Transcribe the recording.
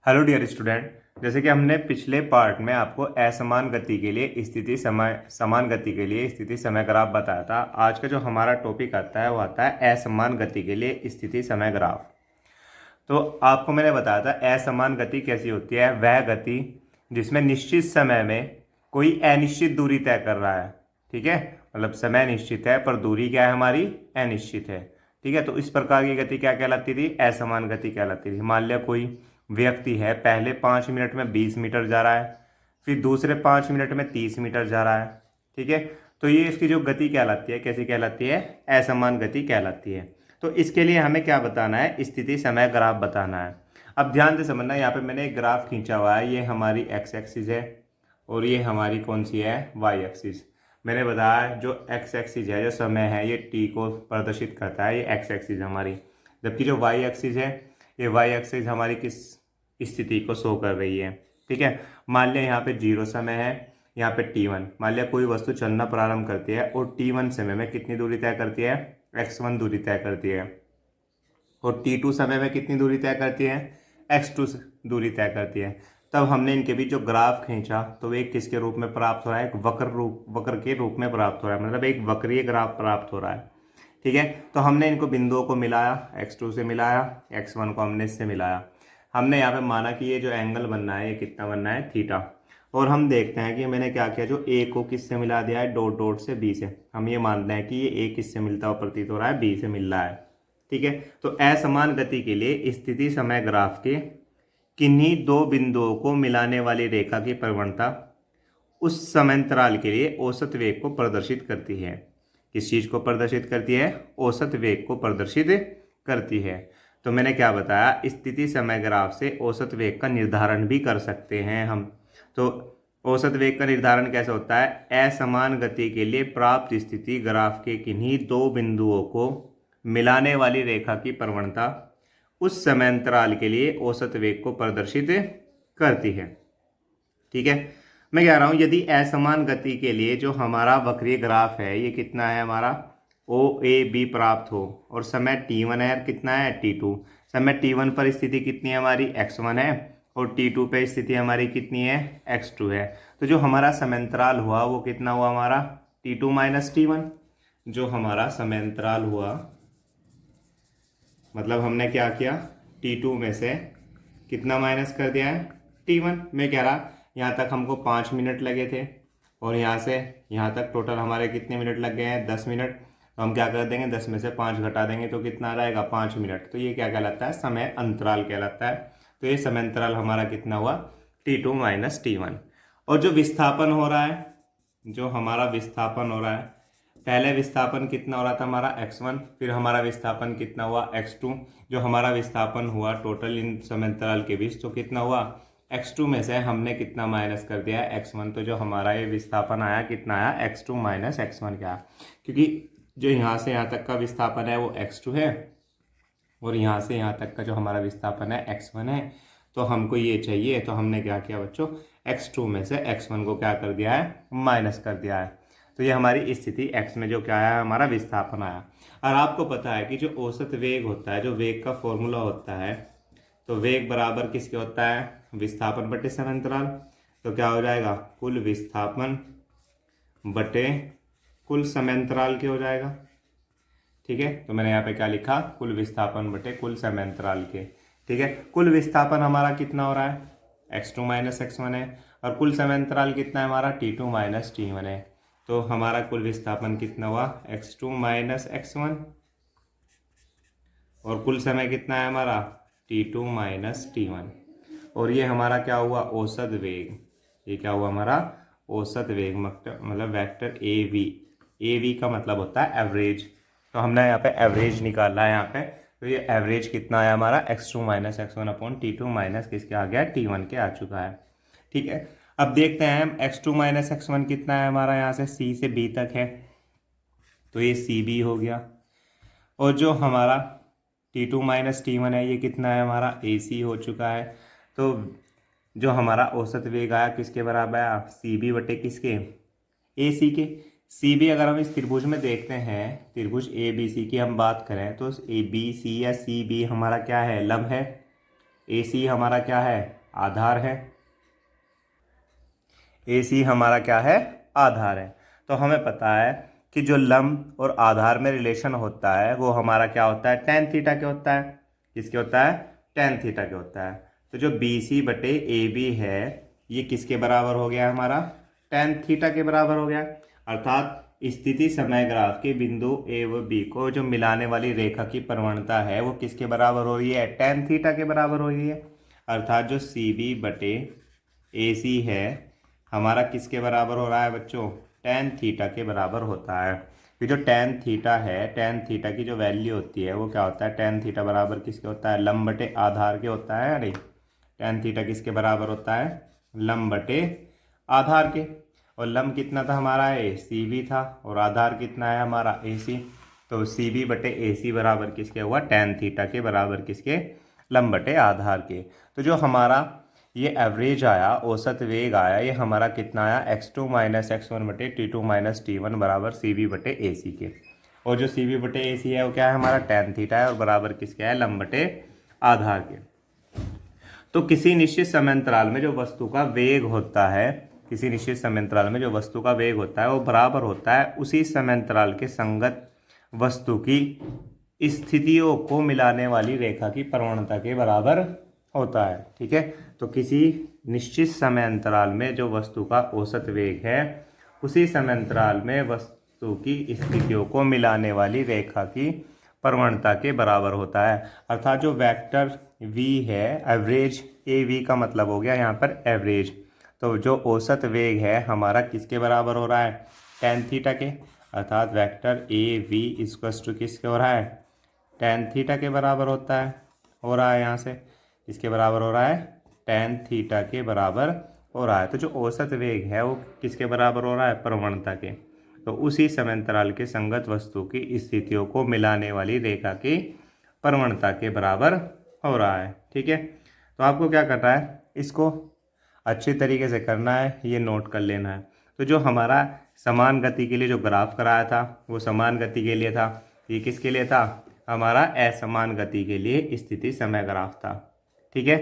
Hello dear student. जैसे कि हमने पिछले पार्ट में आपको असमान गति के लिए स्थिति समय समान गति के लिए स्थिति समय ग्राफ बताया था। आज का जो हमारा टॉपिक आता है वो आता है असमान गति के लिए स्थिति समय ग्राफ। तो आपको मैंने बताया था असमान गति कैसी होती है। वह गति जिसमें निश्चित समय में कोई अनिश्चित दूरी तय कर रहा है। ठीक है, मतलब समय निश्चित है पर दूरी क्या है हमारी, अनिश्चित है। ठीक है, तो इस प्रकार की गति क्या कहलाती थी, असमान गति कहलाती थी। मान लिया कोई व्यक्ति है, पहले 5 मिनट में 20 मीटर जा रहा है, फिर दूसरे 5 मिनट में 30 मीटर जा रहा है। ठीक है, तो ये इसकी जो गति कहलाती है, कैसी कहलाती है, असमान गति कहलाती है। तो इसके लिए हमें क्या बताना है, स्थिति समय ग्राफ बताना है। अब ध्यान से समझना, यहाँ पे मैंने एक ग्राफ खींचा हुआ है। ये हमारी एक्स एक्सिस है और ये हमारी कौन सी है, वाई एक्सिस। मैंने बताया जो एक्स एक्सिस है, जो समय है, ये टी को प्रदर्शित करता है, ये एक्स एक्सिस हमारी। जबकि जो वाई एक्सिस है, ये वाई एक्सिस हमारी किस स्थिति को शो कर रही है। ठीक है, मान लिया यहाँ पे 0 समय है, यहाँ पे t1। मान लिया कोई वस्तु चलना प्रारंभ करती है और t1 समय में कितनी दूरी तय करती है, x1 दूरी तय करती है, और t2 समय में कितनी दूरी तय करती है, x2 दूरी तय करती है। तब हमने इनके बीच जो ग्राफ खींचा तो एक किसके रूप में प्राप्त हो रहा है, एक वक्र के रूप में प्राप्त हो रहा है, मतलब एक वक्रीय ग्राफ प्राप्त हो रहा है। ठीक है, तो हमने इनको बिंदुओं को मिलाया, x2 से मिलाया, x1 को हमने इससे मिलाया। हमने यहाँ पे माना कि ये जो एंगल बनना है ये कितना बनना है, थीटा। और हम देखते हैं कि मैंने क्या किया, जो ए को किससे मिला दिया है, डॉट डॉट से बी से। हम ये मानते हैं कि ये ए किससे मिलता हुआ प्रतीत हो रहा है, बी से मिल रहा है। ठीक है, तो असमान गति के लिए स्थिति समय ग्राफ के किन्हीं दो बिंदुओं को मिलाने वाली रेखा की प्रवणता उस समयांतराल के लिए औसत वेग को प्रदर्शित करती है। किस चीज को प्रदर्शित करती है, औसत वेग को प्रदर्शित करती है। तो मैंने क्या बताया, स्थिति समय ग्राफ से औसत वेग का निर्धारण भी कर सकते हैं हम। तो औसत वेग का निर्धारण कैसे होता है, असमान गति के लिए प्राप्त स्थिति ग्राफ के किन्हीं दो बिंदुओं को मिलाने वाली रेखा की प्रवणता उस समयांतराल के लिए औसत वेग को प्रदर्शित करती है। ठीक है, मैं कह रहा हूं यदि असमान गति के लिए जो हमारा वक्रीय ग्राफ है ये कितना है हमारा, ओ ए बी प्राप्त हो, और समय t1 है, कितना है t2। समय t1 पर स्थिति कितनी है हमारी, x1 है, और t2 पे स्थिति हमारी कितनी है, x2 है। तो जो हमारा समयांतराल हुआ वो कितना हुआ हमारा, t2 माइनस t1। जो हमारा समयांतराल हुआ, मतलब हमने क्या किया, t2 में से कितना माइनस कर दिया है, t1। मैं कह रहा यहाँ तक हमको 5 मिनट लगे थे, और यहाँ से यहाँ तक टोटल हमारे कितने मिनट लग गए हैं, 10 मिनट। तो हम क्या कर देंगे, 10 में से 5 घटा देंगे तो कितना रहेगा, 5 मिनट। तो ये क्या कहलाता है, समय अंतराल कहलाता है। तो ये समय अंतराल हमारा कितना हुआ, t2 माइनस t1। और जो विस्थापन हो रहा है, जो हमारा विस्थापन हो रहा है, पहले विस्थापन कितना हो रहा था हमारा x1, फिर हमारा विस्थापन कितना हुआ x2। जो हमारा विस्थापन हुआ टोटल इन समयांतराल के बीच, तो कितना हुआ, x2 में से हमने कितना माइनस कर दिया है, x1। तो जो हमारा ये विस्थापन आया कितना आया, x2 माइनस x1 क्या, क्योंकि जो यहाँ से यहाँ तक का विस्थापन है वो x2 है, और यहाँ से यहाँ तक का जो हमारा विस्थापन है x1 है। तो हमको ये चाहिए, तो हमने क्या किया बच्चों, x2 में से x1 को क्या कर दिया है, माइनस कर दिया है। तो ये हमारी स्थिति x में जो क्या आया, हमारा विस्थापन आया। और आपको पता है कि जो औसत वेग होता है, जो वेग का फॉर्मूला होता है, तो वेग बराबर किसके होता है, विस्थापन बटे समयांतराल। तो क्या हो जाएगा, कुल विस्थापन बटे कुल समयांतराल के हो जाएगा। ठीक है, तो मैंने यहाँ पे क्या लिखा, कुल विस्थापन बटे कुल समयांतराल के। ठीक है, कुल विस्थापन हमारा कितना हो रहा है, x2 माइनस x1 है, और कुल समयांतराल कितना है हमारा, t2 माइनस t1 है। तो हमारा कुल विस्थापन कितना हुआ, x2 माइनस x1, और कुल समय कितना है हमारा, t2 माइनस t1। और ये हमारा क्या हुआ, औसत वेग। ये क्या हुआ हमारा, औसत वेग, मतलब वेक्टर ए वी का मतलब होता है एवरेज। तो हमने यहाँ पे एवरेज निकाला है यहाँ पे। तो ये एवरेज कितना आया हमारा, x2 minus x1 upon t2 minus किसके आ गया, t1 के आ चुका है। ठीक है, अब देखते हैं हम x2 माइनस x1 कितना है हमारा, यहाँ से c से b तक है, तो ये cb हो गया। और जो हमारा t2 माइनस t1 है ये कितना है हमारा, ac हो चुका है। तो जो हमारा औसत वेग आया किसके बराबर आया, cb बटे किसके, ac के। cb अगर हम इस त्रिभुज में देखते हैं, त्रिभुज abc की हम बात करें, तो abc या cb हमारा क्या है, लंब है। ए सी हमारा क्या है, आधार है। ए सी हमारा क्या है, आधार है। तो हमें पता है कि जो लंब और आधार में रिलेशन होता है वो हमारा क्या होता है, टेन थीटा के होता है। किसके होता है, टेन थीटा के होता है। तो जो बी सी बटे ए बी है ये किसके बराबर हो गया, हमारा टेन थीटा के बराबर हो गया। अर्थात स्थिति समय ग्राफ के बिंदु ए व बी को जो मिलाने वाली रेखा की प्रवणता है वो किसके बराबर हो रही है, टेन थीटा के बराबर हो रही है। अर्थात जो सी बी बटे ए सी है हमारा किसके बराबर हो रहा है बच्चों, टेन थीटा के बराबर होता है। फिर जो टेन थीटा है, टेन थीटा की जो वैल्यू होती है वो क्या होता है, टेन थीटा बराबर किसके होता है, लंब बटे आधार के होता है। अरे टेन थीटा किसके बराबर होता है, लंब बटे आधार के। और लंब कितना था हमारा, ए सी बी था, और आधार कितना है हमारा, ए सी। तो सी बी बटे ए सी बराबर किसके हुआ, टेन थीटा के बराबर किसके, लंब बटे आधार के। तो जो हमारा ये एवरेज आया, औसत वेग आया, ये हमारा कितना आया, x2 माइनस x1 बटे t2 माइनस t1 बराबर सी बी बटे ए सी के। और जो सी बी बटे ए सी है वो क्या है, हमारा टेन थीटा है, और बराबर किसके है, लंब बटे आधार के। तो किसी निश्चित समयांतराल में जो वस्तु का वेग होता है, किसी निश्चित समयांतराल में जो वस्तु का वेग होता है वो बराबर होता है उसी समयांतराल के संगत वस्तु की स्थितियों को मिलाने वाली रेखा की प्रवणता के बराबर होता है। ठीक है, तो किसी निश्चित समयांतराल में जो वस्तु का औसत वेग है उसी समयांतराल में वस्तु की स्थितियों को मिलाने वाली रेखा की प्रवणता के बराबर होता है। अर्थात जो वेक्टर v है, एवरेज ए वी का मतलब हो गया यहाँ पर एवरेज। तो जो औसत वेग है हमारा किसके बराबर हो रहा है, टेन थीटा के। अर्थात vector A V equals to किसके हो रहा है, टेन थीटा के बराबर होता है, हो रहा है यहाँ से इसके बराबर हो रहा है, टेन थीटा के बराबर हो रहा है। तो जो औसत वेग है वो किसके बराबर हो रहा है, प्रवणता के। तो उसी समयांतराल के संगत वस्तु की स्थितियों को मिलाने वाली रेखा की प्रवणता के बराबर हो रहा है। ठीक है, तो आपको क्या करना है, इसको अच्छे तरीके से करना है, ये नोट कर लेना है। तो जो हमारा समान गति के लिए जो ग्राफ कराया था वो समान गति के लिए था, ये किसके लिए था, हमारा असमान गति के लिए स्थिति समय ग्राफ था। ठीक है,